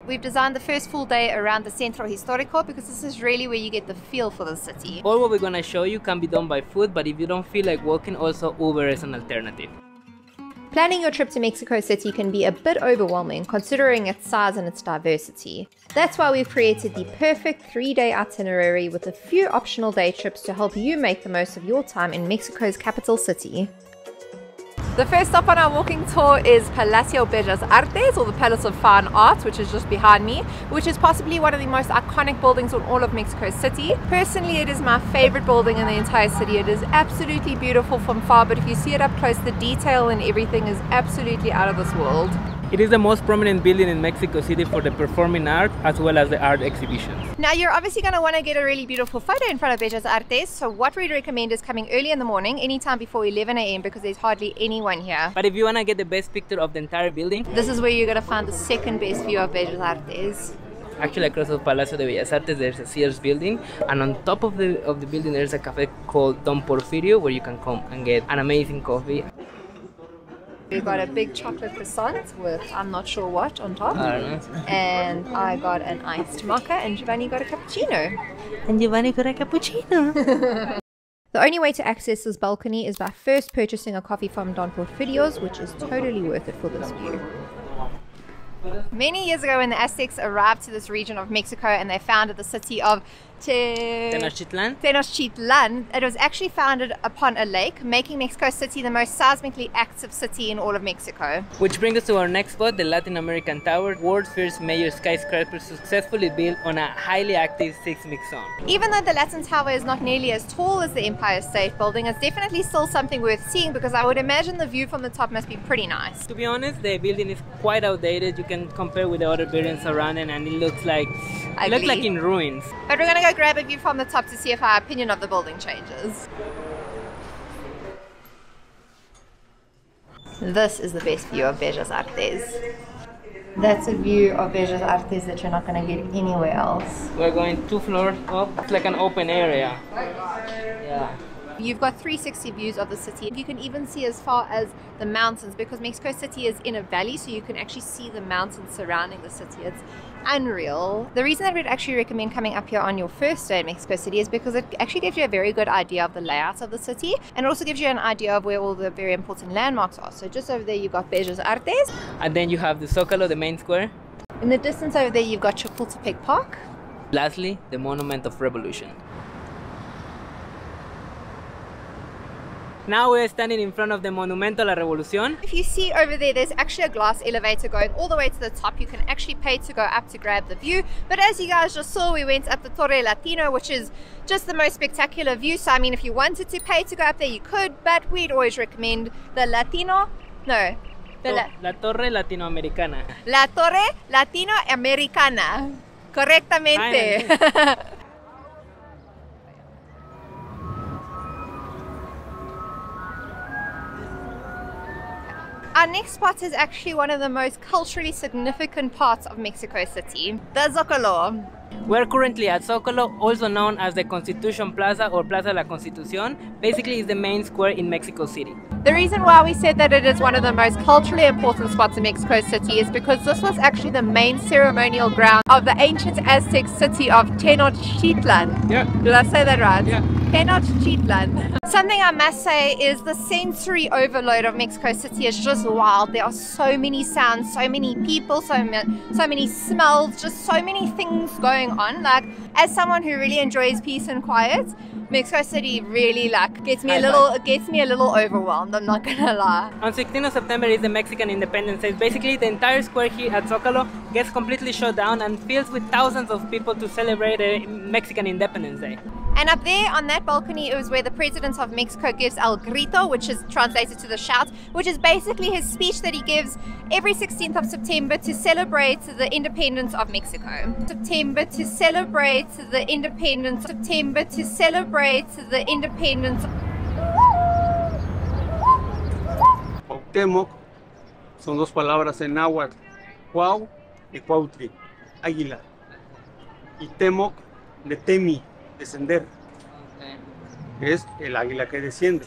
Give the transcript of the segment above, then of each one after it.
We've designed the first full day around the Centro Historico because this is really where you get the feel for the city. All what we're gonna show you can be done by foot, but if you don't feel like walking, also Uber is an alternative. Planning your trip to Mexico City can be a bit overwhelming considering its size and its diversity. That's why we've created the perfect 3-day itinerary with a few optional day trips to help you make the most of your time in Mexico's capital city. The first stop on our walking tour is Palacio Bellas Artes, or the Palace of Fine Arts, which is just behind me, which is possibly one of the most iconic buildings in all of Mexico City. Personally, it is my favorite building in the entire city. It is absolutely beautiful from far, but if you see it up close, the detail and everything is absolutely out of this world. It is the most prominent building in Mexico City for the performing art as well as the art exhibitions. Now you're obviously going to want to get a really beautiful photo in front of Bellas Artes, so what we'd recommend is coming early in the morning, anytime before 11 AM, because there's hardly anyone here. But if you want to get the best picture of the entire building, this is where you're going to find the second best view of Bellas Artes. Actually, across the Palacio de Bellas Artes there's a Sears building, and on top of the building there's a cafe called Don Porfirio where you can come and get an amazing coffee. We got a big chocolate croissant with I'm not sure what on top. I don't know. And I got an iced mocha, and Giovanni got a cappuccino. And Giovanni got a cappuccino. The only way to access this balcony is by first purchasing a coffee from Don Porfirio's, which is totally worth it for this view. Many years ago when the Aztecs arrived to this region of Mexico and they founded the city of Tenochtitlan, it was actually founded upon a lake, making Mexico City the most seismically active city in all of Mexico. Which brings us to our next spot, the Latin American Tower, world's first major skyscraper successfully built on a highly active seismic zone. Even though the Latin Tower is not nearly as tall as the Empire State Building, it's definitely still something worth seeing because I would imagine the view from the top must be pretty nice. To be honest, the building is quite outdated. You can compare with the other buildings surrounding and it looks like in ruins. But we're gonna go grab a view from the top to see if our opinion of the building changes. This is the best view of Bellas Artes. That's a view of Bellas Artes that you're not going to get anywhere else. We're going 2 floors up. It's like an open area. Yeah. You've got 360 views of the city. You can even see as far as the mountains because Mexico City is in a valley, so you can actually see the mountains surrounding the city. It's unreal. The reason that we'd actually recommend coming up here on your first day in Mexico City is because it actually gives you a very good idea of the layout of the city, and it also gives you an idea of where all the very important landmarks are. So just over there you've got Bellas Artes. And then you have the Zocalo, the main square. In the distance over there you've got Chapultepec Park. Lastly, the Monument of Revolution. Now we're standing in front of the Monumento a la Revolución. If you see over there, there's actually a glass elevator going all the way to the top. You can actually pay to go up to grab the view. But as you guys just saw, we went up the Torre Latino, which is just the most spectacular view. So I mean, if you wanted to pay to go up there, you could, but we'd always recommend the La Torre Latinoamericana. La Torre Latinoamericana. Correctamente. Our next spot is actually one of the most culturally significant parts of Mexico City, the Zocalo. We're currently at Zocalo, also known as the Constitution Plaza or Plaza de la Constitución. Basically, it's the main square in Mexico City. The reason why we said that it is one of the most culturally important spots in Mexico City is because this was actually the main ceremonial ground of the ancient Aztec city of Tenochtitlan. Yeah. Did I say that right? Yeah. Tenochtitlan. Something I must say is the sensory overload of Mexico City is just wild. There are so many sounds, so many people, so many smells, just so many things going on. Like, as someone who really enjoys peace and quiet, Mexico City really gets me a little overwhelmed, I'm not gonna lie. On 16th of September is the Mexican Independence Day. Basically, the entire square here at Zocalo gets completely shut down and fills with thousands of people to celebrate the Mexican Independence Day. And up there on that balcony, it was where the President of Mexico gives El Grito, which is translated to the shout, which is basically his speech that he gives every 16th of September to celebrate the independence of Mexico. Cuahutémoc son dos palabras en náhuatl, cuau y cuautli, águila, y temoc de temi, descender, es el águila que desciende.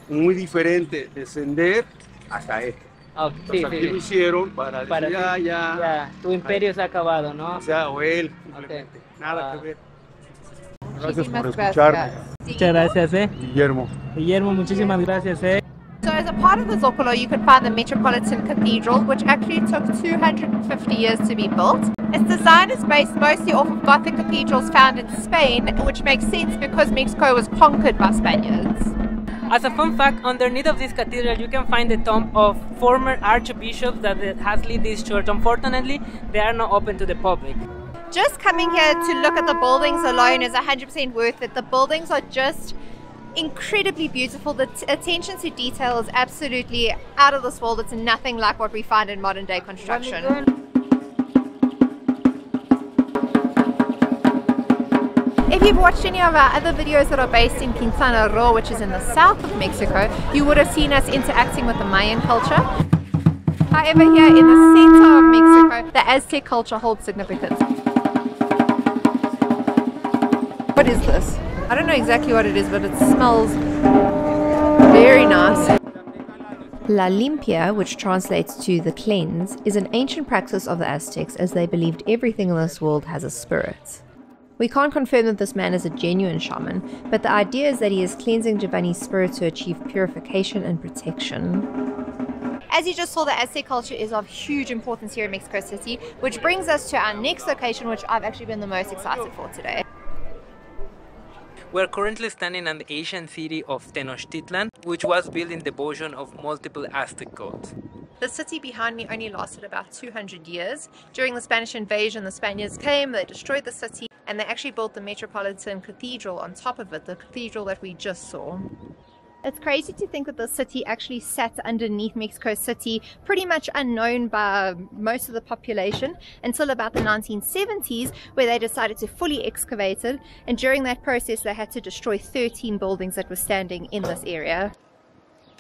Muy diferente descender a caer. Okay, Pues sí, aquí sí, lo sí. hicieron para decir, Ya, tu imperio se ha acabado, ¿no? O sea, o él, simplemente. Nada que ver. Gracias por Muchísimas escucharme, Muchas gracias, Guillermo. Guillermo, muchísimas gracias, So as a part of the Zocalo, you could find the Metropolitan Cathedral, which actually took 250 years to be built. Its design is based mostly off of Gothic cathedrals found in Spain, which makes sense because Mexico was conquered by Spaniards. As a fun fact, underneath of this cathedral you can find the tomb of former archbishops that has led this church. Unfortunately, they are not open to the public. Just coming here to look at the buildings alone is 100% worth it. The buildings are just incredibly beautiful. The attention to detail is absolutely out of this world. It's nothing like what we find in modern day construction. If you've watched any of our other videos that are based in Quintana Roo, which is in the south of Mexico, you would have seen us interacting with the Mayan culture. However, here in the center of Mexico, the Aztec culture holds significance. What is this? I don't know exactly what it is, but it smells very nice. La limpia, which translates to the cleanse, is an ancient practice of the Aztecs as they believed everything in this world has a spirit. We can't confirm that this man is a genuine shaman, but the idea is that he is cleansing Giovanni's spirit to achieve purification and protection. As you just saw, the Aztec culture is of huge importance here in Mexico City, which brings us to our next location, which I've actually been the most excited for today. We're currently standing in the ancient city of Tenochtitlan, which was built in devotion of multiple Aztec gods. The city behind me only lasted about 200 years. During the Spanish invasion, the Spaniards came, they destroyed the city, and they actually built the Metropolitan Cathedral on top of it, the cathedral that we just saw. It's crazy to think that the city actually sat underneath Mexico City, pretty much unknown by most of the population, until about the 1970s, where they decided to fully excavate it, and during that process they had to destroy 13 buildings that were standing in this area.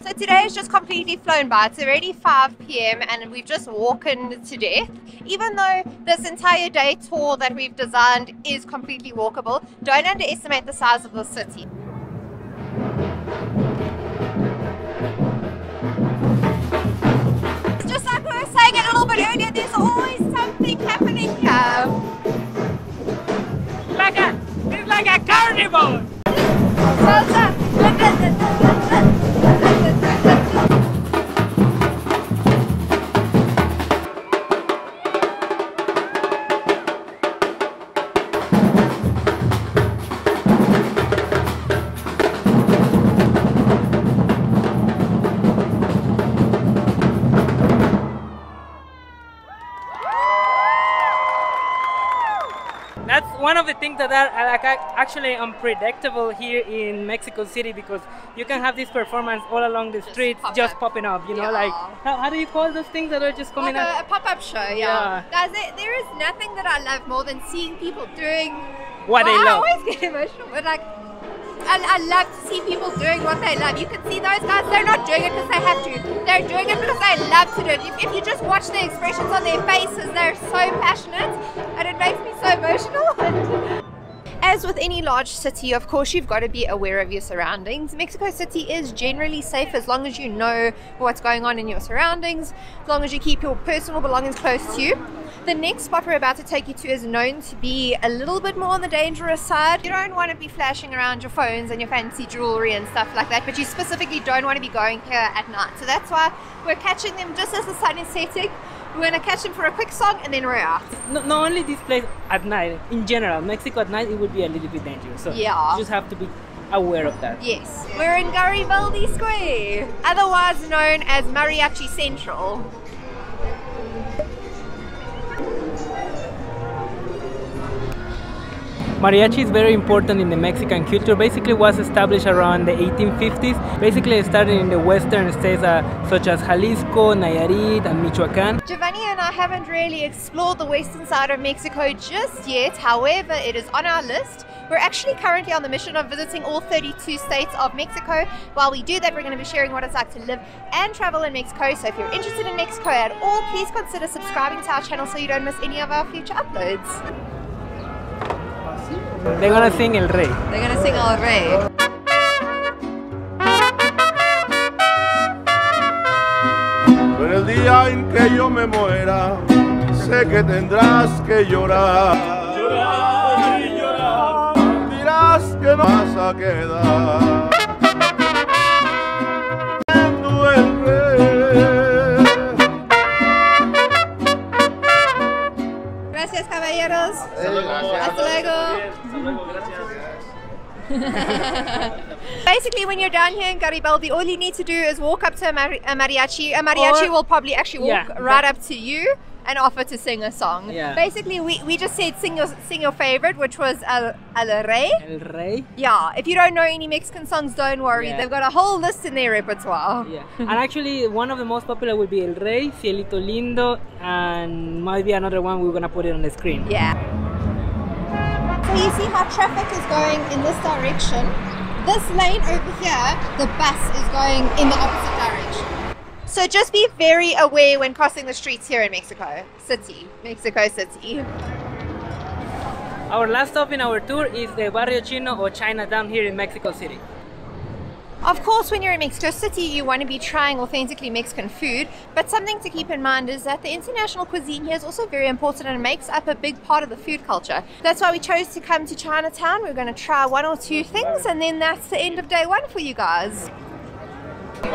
So today has just completely flown by. It's already 5 p.m. and we've just walked to death. Even though this entire day tour that we've designed is completely walkable, don't underestimate the size of the city. Just like we were saying a little bit earlier, there's always something happening here. It's like a carnival! That's one of the things that are actually unpredictable here in Mexico City, because you can have this performance all along the streets just popping up, you know, like, how do you call those things that are just coming like up? a pop-up show, yeah. Guys, there is nothing that I love more than seeing people doing what they love. I always get emotional, but like, I love to see people doing what they love. You can see those guys, they're not doing it because they have to. They're doing it because they love to do it. If you just watch the expressions on their faces, they're so passionate and it makes me so emotional. As with any large city, of course, you've got to be aware of your surroundings. Mexico City is generally safe as long as you know what's going on in your surroundings, as long as you keep your personal belongings close to you. The next spot we're about to take you to is known to be a little bit more on the dangerous side. You don't want to be flashing around your phones and your fancy jewelry and stuff like that, but you specifically don't want to be going here at night. So that's why we're catching them just as the sun is setting. We're going to catch them for a quick song and then we're out. Not only this place at night, in general, Mexico at night, it would be a little bit dangerous. So you just have to be aware of that. Yes. We're in Garibaldi Square, otherwise known as Mariachi Central. Mariachi is very important in the Mexican culture. Basically was established around the 1850s. Basically it started in the western states such as Jalisco, Nayarit and Michoacan. Giovanni and I haven't really explored the western side of Mexico just yet. However, it is on our list. We're actually currently on the mission of visiting all 32 states of Mexico. While we do that, we're going to be sharing what it's like to live and travel in Mexico. So if you're interested in Mexico at all, please consider subscribing to our channel so you don't miss any of our future uploads. They're gonna sing El Rey. They're gonna sing El Rey. Buenos días. día en que yo me muera, sé que tendrás que llorar. Llorar y llorar. Dirás que no vas a quedar. Siendo el rey. Gracias, caballeros. Hasta luego. Hasta luego, gracias. Basically, when you're down here in Garibaldi, all you need to do is walk up to a mariachi. A mariachi will probably actually walk right up to you and offer to sing a song. Yeah. Basically, we just said sing your favorite, which was El Rey. El Rey. Yeah, if you don't know any Mexican songs, don't worry. Yeah. They've got a whole list in their repertoire. Yeah, and actually one of the most popular will be El Rey, Cielito Lindo, and might be another one we're gonna put it on the screen. Yeah. So you see how traffic is going in this direction. This lane over here, the bus is going in the opposite direction. So just be very aware when crossing the streets here in Mexico City. Our last stop in our tour is the Barrio Chino or Chinatown here in Mexico City. Of course, when you're in Mexico City, you want to be trying authentically Mexican food, but something to keep in mind is that the international cuisine here is also very important and makes up a big part of the food culture. That's why we chose to come to Chinatown. We're going to try one or two things, and then that's the end of day one for you guys. I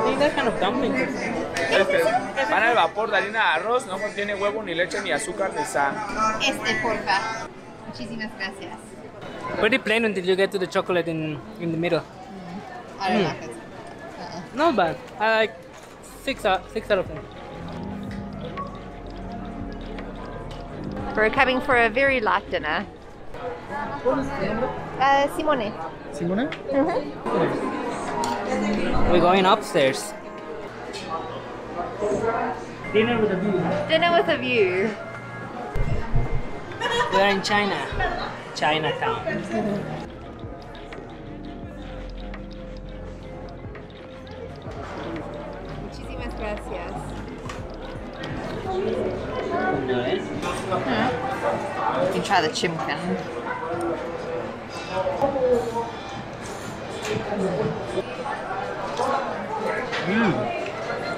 think that's kind of dumplings. Pan al vapor de harina de arroz, no contiene huevo, ni leche, ni azúcar, ni sal. Porfa. Muchísimas gracias. Pretty plain until you get to the chocolate in the middle. I don't like it. Not bad. I like 6 out of 10. We're coming for a very light dinner. Simone. Simone? We're going upstairs. Dinner with a view. Dinner with a view. We are in Chinatown. Muchísimas gracias. You can try the chimkin.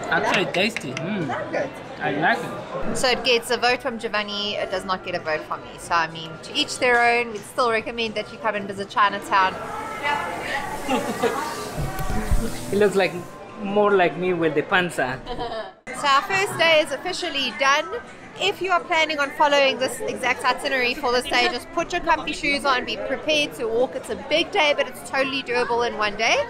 Actually tasty. Good. I like it. So it gets a vote from Giovanni, it does not get a vote from me. So I mean, to each their own. We'd still recommend that you come and visit Chinatown. It looks like more like me with the panza. So our first day is officially done. If you are planning on following this exact itinerary for this day, just put your comfy shoes on, be prepared to walk. It's a big day, but it's totally doable in one day.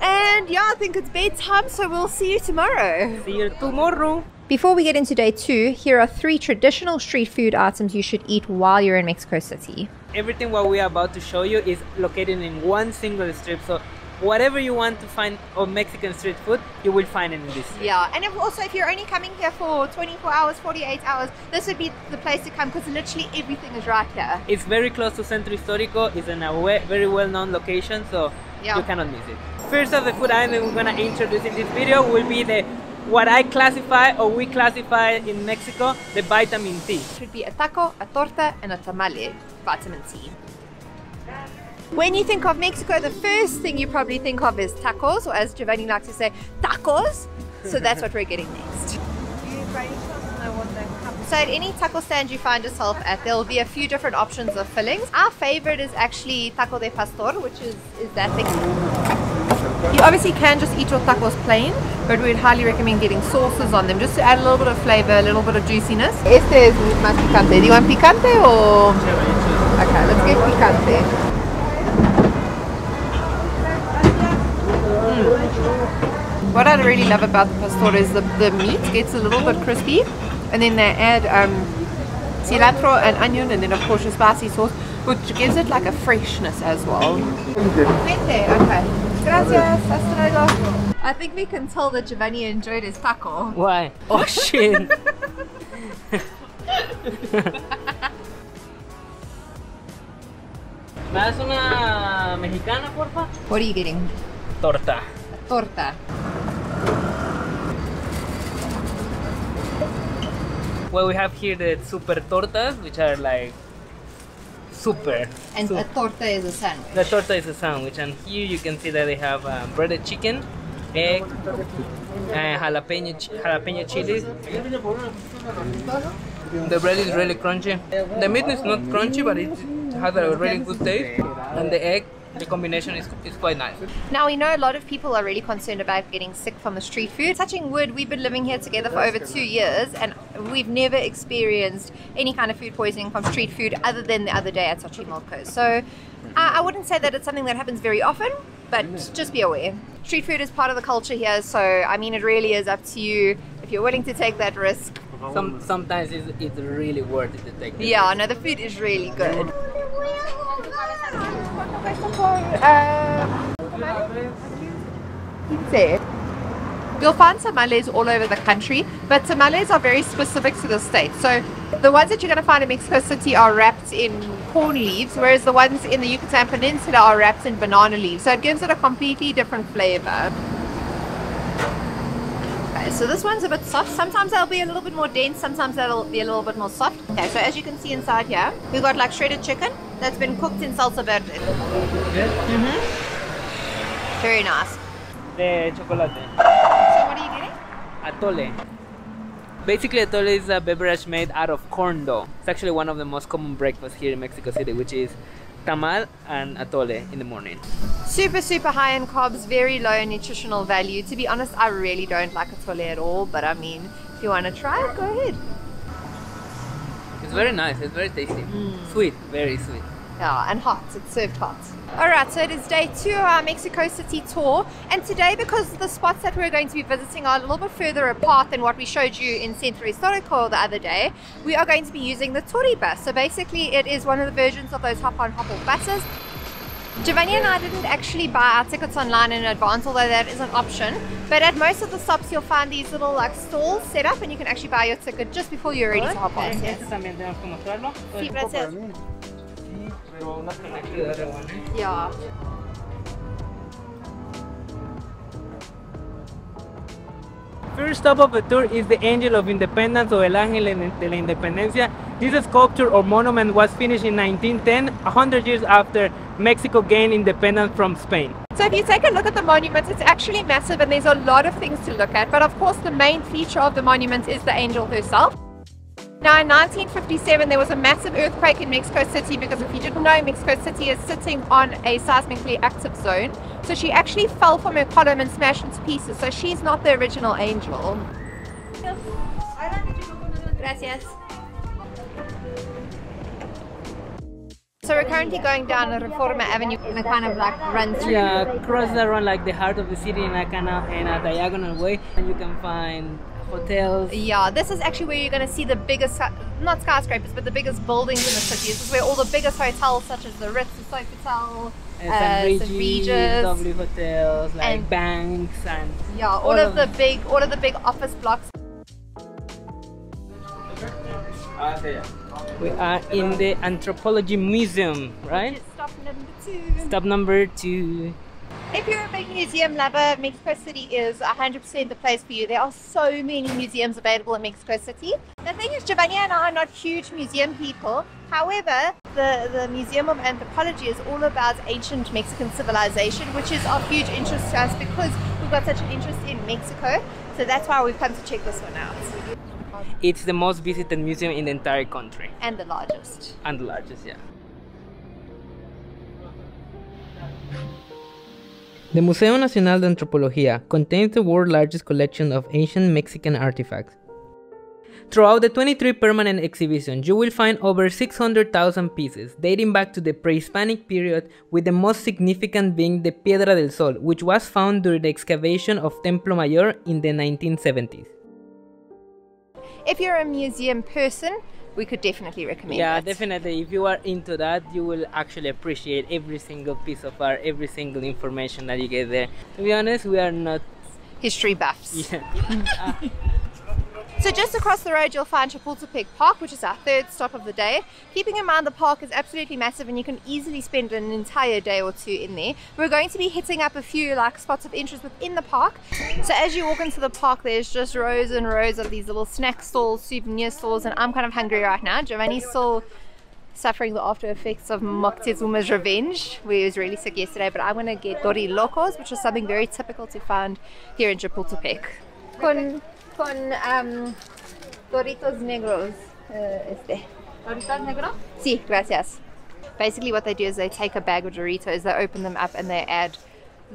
And yeah, I think it's bedtime, so we'll see you tomorrow. See you tomorrow. Before we get into day 2, here are 3 traditional street food items you should eat while you're in Mexico City. Everything what we are about to show you is located in one single strip, so whatever you want to find of Mexican street food, you will find it in this strip. Yeah, and if you're only coming here for 24 hours, 48 hours, this would be the place to come because literally everything is right here. It's very close to Centro Historico. It's in a very well-known location, so you cannot miss it. First of the food items we're going to introduce in this video will be what I classify or we classify in Mexico, the vitamin C. It should be a taco, a torta, and a tamale, vitamin C. When you think of Mexico, the first thing you probably think of is tacos, or as Giovanni likes to say, tacos. So that's what we're getting next. So at any taco stand you find yourself at, there will be a few different options of fillings. Our favorite is actually taco de pastor, which is that thing. You obviously can just eat your tacos plain, but we'd highly recommend getting sauces on them just to add a little bit of flavor, a little bit of juiciness. Este es más picante. Do you want picante or? Okay, let's get picante. What I really love about the pastor is the meat gets a little bit crispy, and then they add cilantro and onion, and then of course your spicy sauce, which gives it like a freshness as well. Okay. Gracias. Hasta luego. I think we can tell that Giovanni enjoyed his taco. Why? Oh shit! ¿Me das una mexicana, porfa? What are you getting? Torta. Torta. Well, we have here the super tortas, which are like super. And a torta is a sandwich. The torta is a sandwich, and here you can see that they have breaded chicken egg, and jalapeno chili. The bread is really crunchy. The meat is not crunchy, but it has a really good taste. And the egg, the combination is quite nice. Now, we know a lot of people are really concerned about getting sick from the street food. Touching wood, we've been living here together for over 2 years and we've never experienced any kind of food poisoning from street food other than the other day at Xochimilco. So I wouldn't say that it's something that happens very often, but just be aware. Street food is part of the culture here, so I mean, it really is up to you if you're willing to take that risk. Sometimes it's really worth it to take the risk. No, the food is really good. You'll find tamales all over the country, but tamales are very specific to the state. So the ones that you're going to find in Mexico City are wrapped in corn leaves, whereas the ones in the Yucatan Peninsula are wrapped in banana leaves. So it gives it a completely different flavor. Okay, so this one's a bit soft. Sometimes they'll be a little bit more dense, sometimes they'll be a little bit more soft. Okay, so as you can see inside here, we've got like shredded chicken that's been cooked in salsa verde. Very nice. The chocolate. So what are you getting? Atole. Basically, atole is a beverage made out of corn dough. It's actually one of the most common breakfasts here in Mexico City, which is tamal and atole in the morning. Super high in carbs, very low in nutritional value. To be honest, I really don't like atole at all, but I mean, if you want to try it, go ahead. It's very nice, it's very tasty. Sweet, very sweet. Yeah, and hot, it's served hot. Alright, so it is day 2 of our Mexico City tour, and today, because the spots that we're going to be visiting are a little bit further apart than what we showed you in Centro Historico the other day, we are going to be using the Touribus. So basically it is one of the versions of those hop-on hop-off buses. Giovanni and I didn't actually buy our tickets online in advance, although that is an option, but at most of the stops you'll find these little like stalls set up and you can actually buy your ticket just before you're ready to hop on. Sí, gracias. Yeah. First stop of the tour is the Angel of Independence, or El Ángel de la Independencia. This sculpture or monument was finished in 1910, 100 years after Mexico gained independence from Spain. So if you take a look at the monument, it's actually massive and there's a lot of things to look at, but of course the main feature of the monument is the angel herself. Now in 1957 there was a massive earthquake in Mexico City, because if you didn't know, Mexico City is sitting on a seismically active zone. So she actually fell from her column and smashed into pieces, so she's not the original angel. Gracias. So we're currently going down Reforma Avenue in a kind of like run through. Yeah, cross around like the heart of the city in a kind of in a diagonal way, and you can find hotels. Yeah, this is actually where you're going to see the biggest, not skyscrapers, but the biggest buildings in the city. This is where all the biggest hotels such as the Ritz, the Sofitel, St. Regis, W hotels, like and banks, and yeah, all of the big office blocks. We are in the Anthropology Museum, right? Stop number 2. Stop number 2. If you're a big museum lover, Mexico City is 100% the place for you. There are so many museums available in Mexico City. The thing is, Giovanni and I are not huge museum people. However, the Museum of Anthropology is all about ancient Mexican civilization, which is of huge interest to us because we've got such an interest in Mexico. So that's why we've come to check this one out. It's the most visited museum in the entire country. And the largest. And the largest, yeah. The Museo Nacional de Antropología contains the world's largest collection of ancient Mexican artifacts. Throughout the 23 permanent exhibitions, you will find over 600,000 pieces, dating back to the pre-Hispanic period, with the most significant being the Piedra del Sol, which was found during the excavation of Templo Mayor in the 1970s. If you're a museum person, we could definitely recommend it. Yeah, definitely. If you are into that, you will actually appreciate every single piece of art, every single information that you get there. To be honest, we are not history buffs. Yeah. So just across the road you'll find Chapultepec Park, which is our 3rd stop of the day. Keeping in mind the park is absolutely massive and you can easily spend an entire day or 2 in there. We're going to be hitting up a few like spots of interest within the park. So as you walk into the park, there's just rows and rows of these little snack stalls, souvenir stalls, and I'm kind of hungry right now. Giovanni's still suffering the after effects of Moctezuma's revenge, where he was really sick yesterday. But I'm going to get Dorilocos, which is something very typical to find here in Chapultepec. Con Doritos Negros. ¿Doritos negros? Sí, gracias. Basically what they do is they take a bag of Doritos, they open them up and they add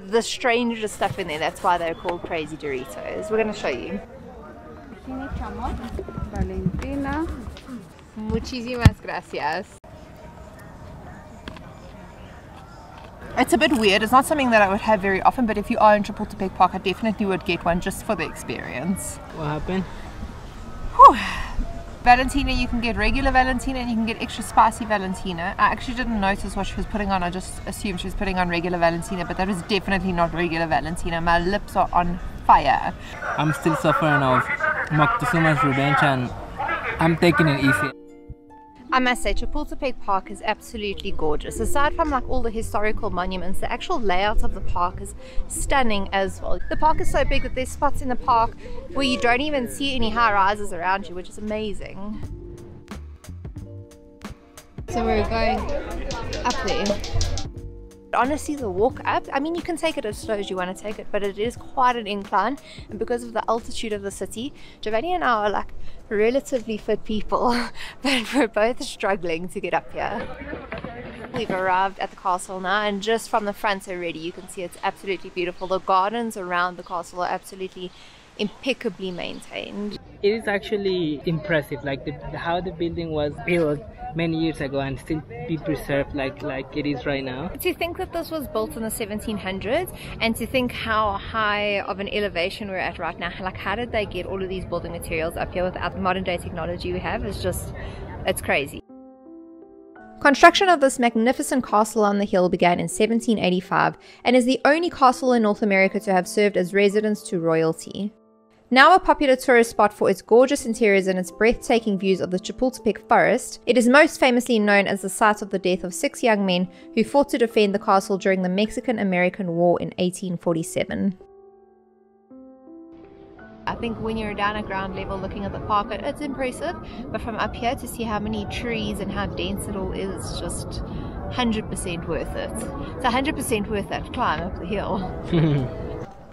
the strangest stuff in there. That's why they're called crazy Doritos. We're going to show you. Valentina. Muchísimas gracias. It's a bit weird. It's not something that I would have very often, but if you are in Chapultepec Park, I definitely would get one just for the experience. What happened? Whew. Valentina, you can get regular Valentina and you can get extra spicy Valentina. I actually didn't notice what she was putting on. I just assumed she was putting on regular Valentina, but that was definitely not regular Valentina. My lips are on fire. I'm still suffering of Moctezuma's revenge and I'm taking it easy. I must say, Chapultepec Park is absolutely gorgeous. Aside from like all the historical monuments, the actual layout of the park is stunning as well. The park is so big that there's spots in the park where you don't even see any high rises around you, which is amazing. So we're going up there. Honestly, the walk up, I mean, you can take it as slow as you want to take it, but it is quite an incline, and because of the altitude of the city, Giovanni and I are like relatively fit people, but we're both struggling to get up here. We've arrived at the castle now, and just from the front already you can see it's absolutely beautiful. The gardens around the castle are absolutely impeccably maintained. It is actually impressive, like how the building was built many years ago and still be preserved like it is right now. To think that this was built in the 1700s, and to think how high of an elevation we're at right now, like how did they get all of these building materials up here without the modern day technology we have, is just, it's crazy. Construction of this magnificent castle on the hill began in 1785 and is the only castle in North America to have served as residence to royalty. Now a popular tourist spot for its gorgeous interiors and its breathtaking views of the Chapultepec forest, it is most famously known as the site of the death of 6 young men who fought to defend the castle during the Mexican-American War in 1847. I think when you're down at ground level looking at the park, it's impressive, but from up here to see how many trees and how dense it all is just 100% worth it. It's 100% worth that climb up the hill.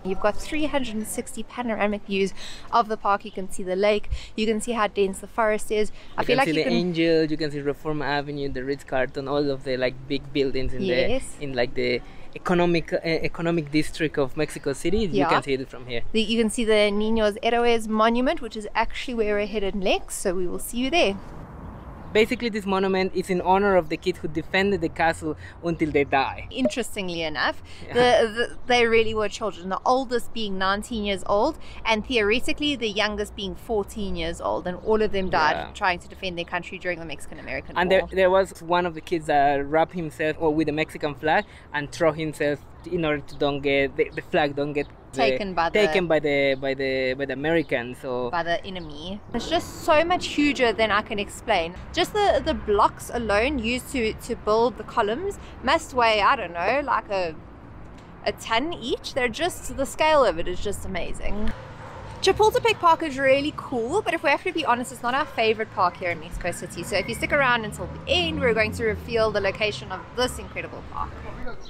You've got 360 panoramic views of the park. You can see the lake, you can see how dense the forest is. I feel like you can see the Angel, you can see Reforma Avenue, the Ritz-Carlton, all of the like big buildings in the economic district of Mexico City. You can see it from here. You can see the Niños Héroes monument, which is actually where we're headed next, so we will see you there. Basically, this monument is in honor of the kids who defended the castle until they die. Interestingly enough, they really were children, the oldest being 19 years old, and theoretically the youngest being 14 years old, and all of them died trying to defend their country during the Mexican-American War. And there was one of the kids that wrapped himself with the Mexican flag and throw himself in order to don't get the flag don't get taken by the Americans or by the enemy. It's just so much huger than I can explain. Just the blocks alone used to build the columns must weigh, I don't know, like a ton each. They're just, the scale of it is just amazing. Chapultepec Park is really cool, but if we have to be honest, it's not our favorite park here in Mexico City. So if you stick around until the end, we're going to reveal the location of this incredible park.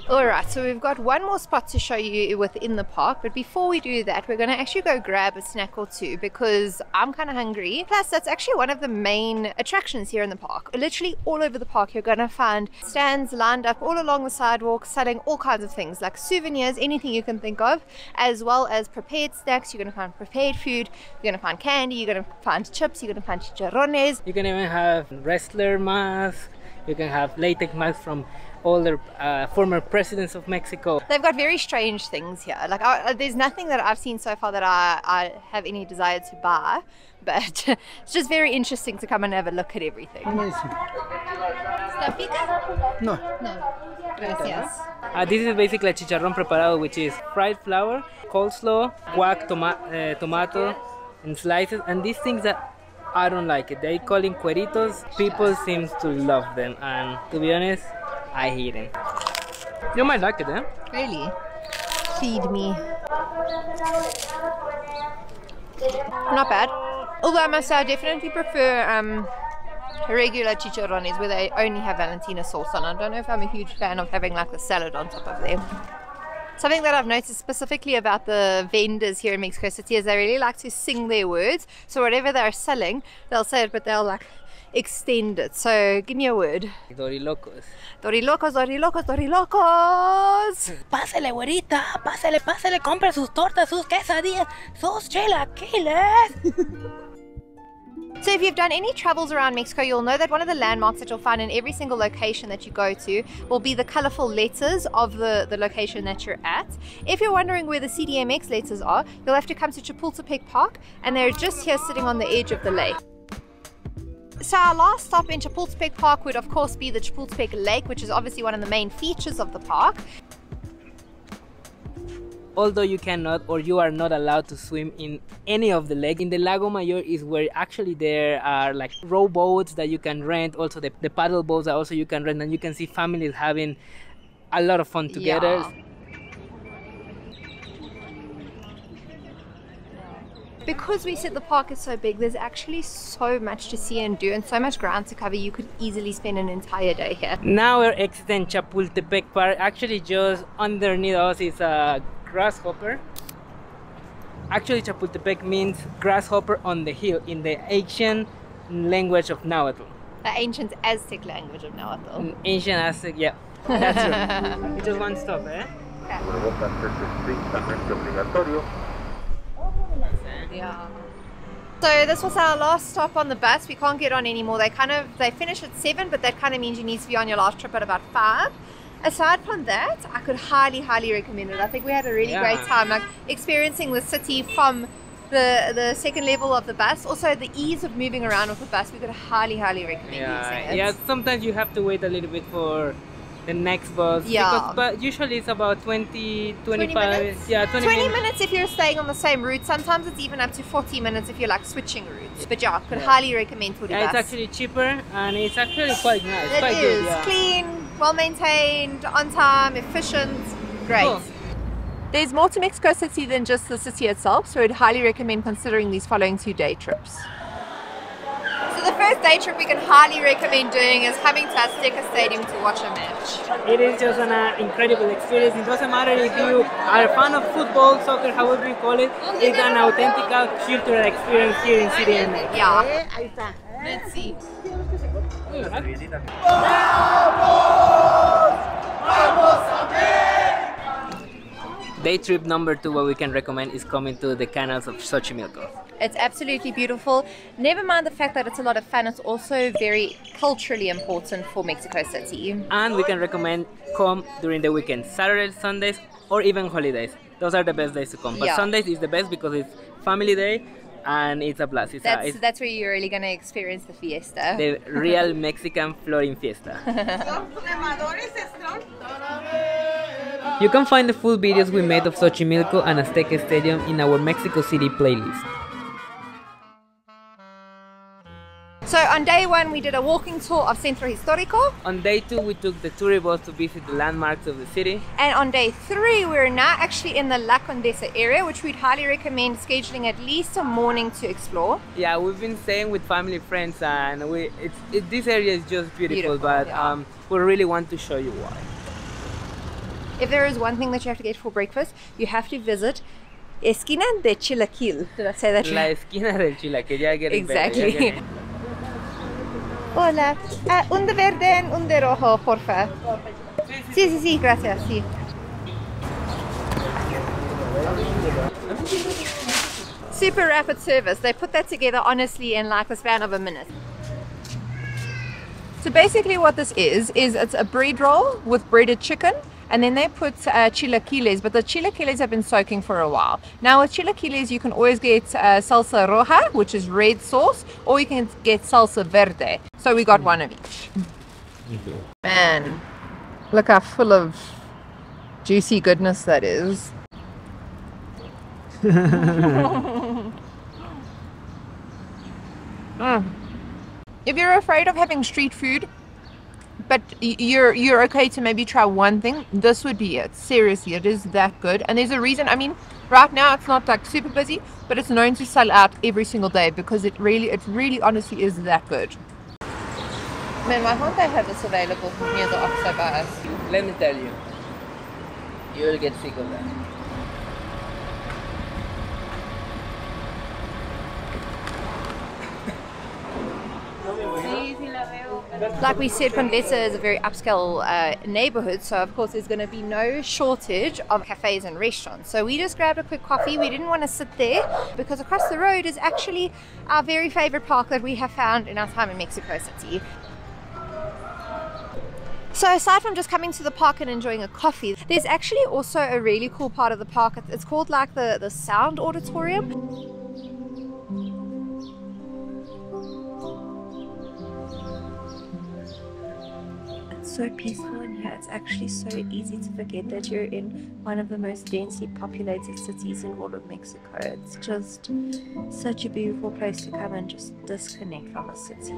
Alright, so we've got one more spot to show you within the park, but before we do that, we're going to actually go grab a snack or two because I'm kind of hungry. Plus, that's actually one of the main attractions here in the park. Literally all over the park, you're going to find stands lined up all along the sidewalk selling all kinds of things like souvenirs, anything you can think of, as well as prepared snacks. You're going to find prepared food, you're going to find candy, you're going to find chips, you're going to find chicharrones. You can even have wrestler masks, you can have latex masks from all the former presidents of Mexico. They've got very strange things here. Like there's nothing that I've seen so far that I have any desire to buy, but it's just very interesting to come and have a look at everything. ¿Está No. No. Gracias. This is basically a chicharrón preparado, which is fried flour, coleslaw, guac, tomato, and slices. And these things that I don't like it. They call them cueritos. People seem to love them, and to be honest, I hate them. You might like it, eh? Really? Feed me. Not bad. Although I must say I definitely prefer regular chicharrones where they only have Valentina sauce on. I don't know if I'm a huge fan of having like the salad on top of them. Something that I've noticed specifically about the vendors here in Mexico City is they really like to sing their words. So whatever they're selling, they'll say it, but they'll like extend it. So give me a word. Dorilocos. Dorilocos, Dorilocos, Dorilocos. Pásale, güerita, pásale, pásale, compre sus tortas, sus quesadillas, sus chilaquiles. So if you've done any travels around Mexico, you'll know that one of the landmarks that you'll find in every single location that you go to will be the colorful letters of the location that you're at. If you're wondering where the CDMX letters are, you'll have to come to Chapultepec Park, and they're just here sitting on the edge of the lake. So our last stop in Chapultepec Park would of course be the Chapultepec Lake, which is obviously one of the main features of the park. Although you cannot or you are not allowed to swim in any of the lake, in the Lago Mayor is where actually there are like rowboats that you can rent, also the paddle boats that also you can rent, and you can see families having a lot of fun together. Yeah. Because we said the park is so big, there's actually so much to see and do and so much ground to cover. You could easily spend an entire day here. Now we're exiting Chapultepec Park. Actually just underneath us is a grasshopper. Actually Chapultepec means grasshopper on the hill in the ancient language of Nahuatl. The ancient Aztec language of Nahuatl. Ancient Aztec, yeah. That's right. Just one stop, eh? Yeah. So this was our last stop on the bus. We can't get on anymore. They finish at 7, but that kind of means you need to be on your last trip at about 5. Aside from that, I could highly recommend it. I think we had a really great time, like experiencing the city from the second level of the bus. Also the ease of moving around with the bus, we could highly recommend using it. Yeah, sometimes you have to wait a little bit for the next bus. Yeah. But usually it's about 20 minutes? Yeah, 20 minutes if you're staying on the same route. Sometimes it's even up to 40 minutes if you're like switching routes. But yeah, could highly recommend Turibus. Yeah, it's actually cheaper and it's actually quite nice. It quite is good, yeah. clean, well maintained, on time, efficient, great. Cool. There's more to Mexico City than just the city itself, so I'd highly recommend considering these following 2-day trips. So the first day trip we can highly recommend doing is coming to Aztec Stadium to watch a match. It is just an incredible experience. It doesn't matter if you are a fan of football, soccer, however you call it. It's an authentic cultural experience here in CDMX. Yeah. Let's see. Day trip number 2, what we can recommend is coming to the canals of Xochimilco. It's absolutely beautiful. Never mind the fact that it's a lot of fun, it's also very culturally important for Mexico City. And we can recommend come during the weekend, Saturdays, Sundays, or even holidays. Those are the best days to come. But Sundays is the best because it's family day and it's a blast. That's where you're really going to experience the fiesta. The real Mexican floating fiesta. You can find the full videos we made of Xochimilco and Aztec Stadium in our Mexico City playlist. So on day 1 we did a walking tour of Centro Historico. On day 2 we took the Touribus to visit the landmarks of the city. And on day 3 we're now actually in the La Condesa area, which we'd highly recommend scheduling at least a morning to explore. Yeah, we've been staying with family friends and this area is just beautiful but we really want to show you why. If there is one thing that you have to get for breakfast, you have to visit Esquina de Chilaquil. Did I say that right? La Esquina del Chilaquil, ya get it. Exactly. Hola, un de verde and un de rojo, porfa. Sí, gracias, sí. Super rapid service. They put that together honestly in like the span of a minute. So basically what this is it's a bread roll with breaded chicken. And then they put chilaquiles, but the chilaquiles have been soaking for a while. Now with chilaquiles you can always get salsa roja, which is red sauce, or you can get salsa verde. So we got one of each. Man, look how full of juicy goodness that is. If you're afraid of having street food, but you're okay to maybe try one thing, this would be it. Seriously, it is that good. And there's a reason. I mean, right now it's not like super busy, but it's known to sell out every single day because it really honestly is that good. Man, why can't they have this available near the offside by us? Let me tell you, you will get sick of that. Like we said, Condesa is a very upscale neighborhood, so of course there's going to be no shortage of cafes and restaurants. So we just grabbed a quick coffee. We didn't want to sit there because across the road is actually our very favorite park that we have found in our time in Mexico City. So aside from just coming to the park and enjoying a coffee, there's actually also a really cool part of the park. It's called like the sound auditorium. So peaceful in here. It's actually so easy to forget that you're in one of the most densely populated cities in all of Mexico. It's just such a beautiful place to come and just disconnect from the city.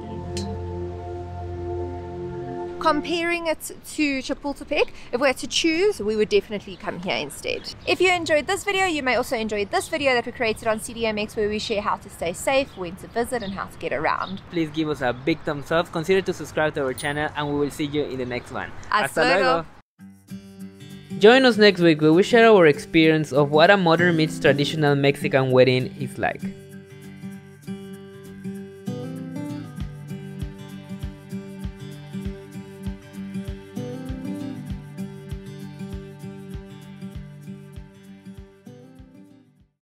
Comparing it to Chapultepec, if we had to choose, we would definitely come here instead. If you enjoyed this video, you may also enjoy this video that we created on CDMX, where we share how to stay safe, when to visit, and how to get around. Please give us a big thumbs up, consider to subscribe to our channel, and we will see you in the next one. Hasta luego! Join us next week where we share our experience of what a modern meets traditional Mexican wedding is like.